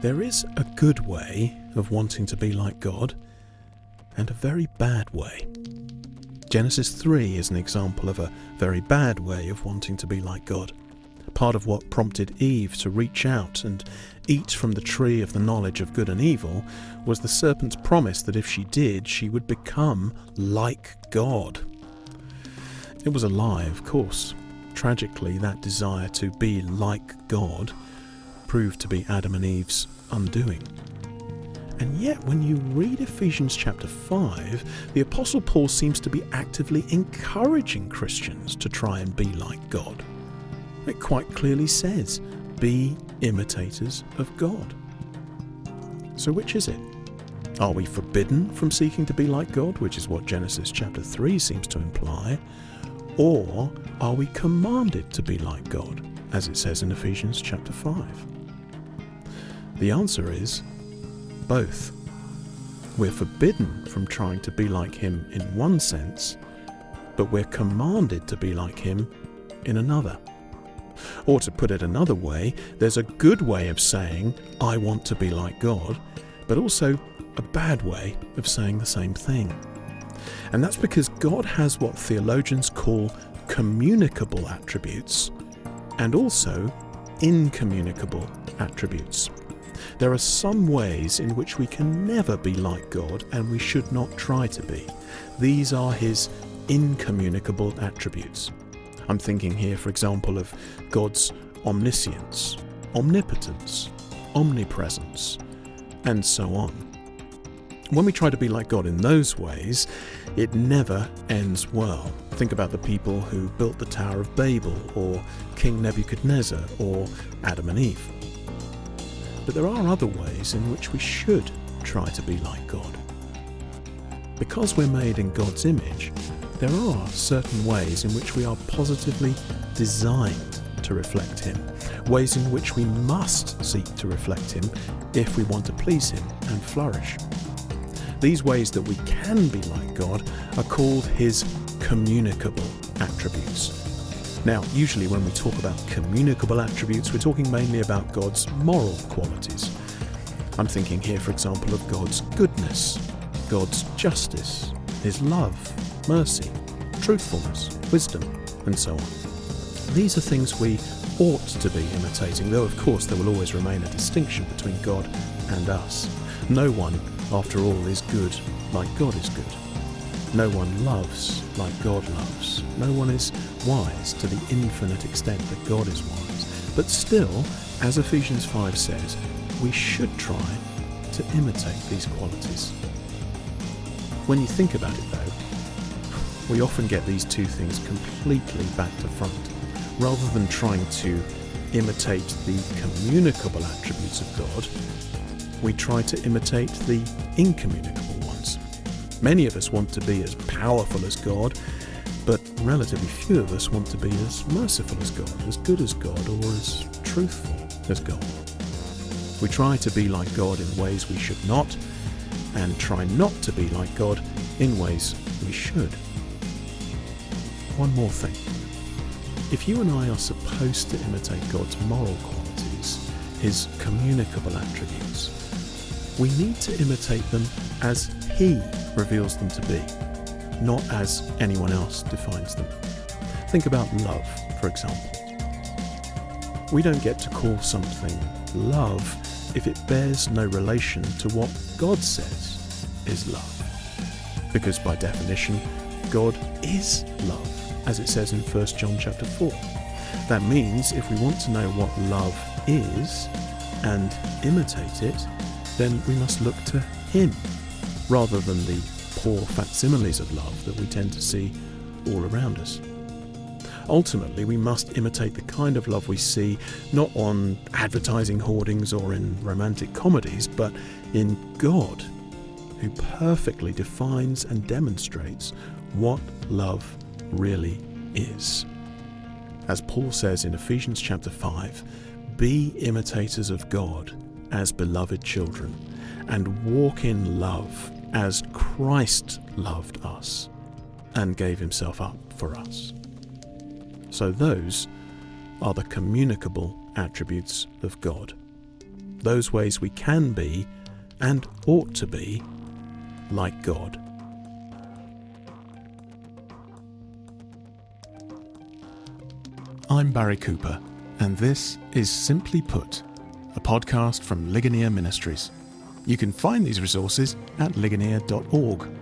There is a good way of wanting to be like God, and a very bad way. Genesis 3 is an example of a very bad way of wanting to be like God. Part of what prompted Eve to reach out and eat from the tree of the knowledge of good and evil was the serpent's promise that if she did, she would become like God. It was a lie, of course. Tragically, that desire to be like God proved to be Adam and Eve's undoing. And yet, when you read Ephesians chapter 5, the Apostle Paul seems to be actively encouraging Christians to try and be like God. It quite clearly says, be imitators of God. So which is it? Are we forbidden from seeking to be like God, which is what Genesis chapter 3 seems to imply? Or are we commanded to be like God, as it says in Ephesians chapter 5? The answer is both. We're forbidden from trying to be like him in one sense, but we're commanded to be like him in another. Or to put it another way, there's a good way of saying, I want to be like God, but also a bad way of saying the same thing. And that's because God has what theologians call communicable attributes and also incommunicable attributes. There are some ways in which we can never be like God, and we should not try to be. These are his incommunicable attributes. I'm thinking here, for example, of God's omniscience, omnipotence, omnipresence, and so on. When we try to be like God in those ways, it never ends well. Think about the people who built the Tower of Babel, or King Nebuchadnezzar, or Adam and Eve. But there are other ways in which we should try to be like God. Because we're made in God's image, there are certain ways in which we are positively designed to reflect him, ways in which we must seek to reflect him if we want to please him and flourish. These ways that we can be like God are called his communicable attributes. Now, usually when we talk about communicable attributes, we're talking mainly about God's moral qualities. I'm thinking here, for example, of God's goodness, God's justice, his love, mercy, truthfulness, wisdom, and so on. These are things we ought to be imitating, though of course there will always remain a distinction between God and us. No one, after all, is good like God is good. No one loves like God loves. No one is wise to the infinite extent that God is wise. But still, as Ephesians 5 says, we should try to imitate these qualities. When you think about it though, we often get these two things completely back to front. Rather than trying to imitate the communicable attributes of God, we try to imitate the incommunicable ones. Many of us want to be as powerful as God, but relatively few of us want to be as merciful as God, as good as God, or as truthful as God. We try to be like God in ways we should not, and try not to be like God in ways we should. One more thing. If you and I are supposed to imitate God's moral qualities, his communicable attributes, we need to imitate them as he reveals them to be, not as anyone else defines them. Think about love, for example. We don't get to call something love if it bears no relation to what God says is love. Because by definition, God is love, as it says in 1 John chapter 4. That means if we want to know what love is and imitate it, then we must look to him, rather than the poor facsimiles of love that we tend to see all around us. Ultimately, we must imitate the kind of love we see not on advertising hoardings or in romantic comedies, but in God, who perfectly defines and demonstrates what love really is. As Paul says in Ephesians chapter 5, be imitators of God as beloved children, and walk in love as Christ loved us and gave himself up for us. So those are the communicable attributes of God. those ways we can be, and ought to be, like God. I'm Barry Cooper, and this is Simply Put, a podcast from Ligonier Ministries. You can find these resources at ligonier.org.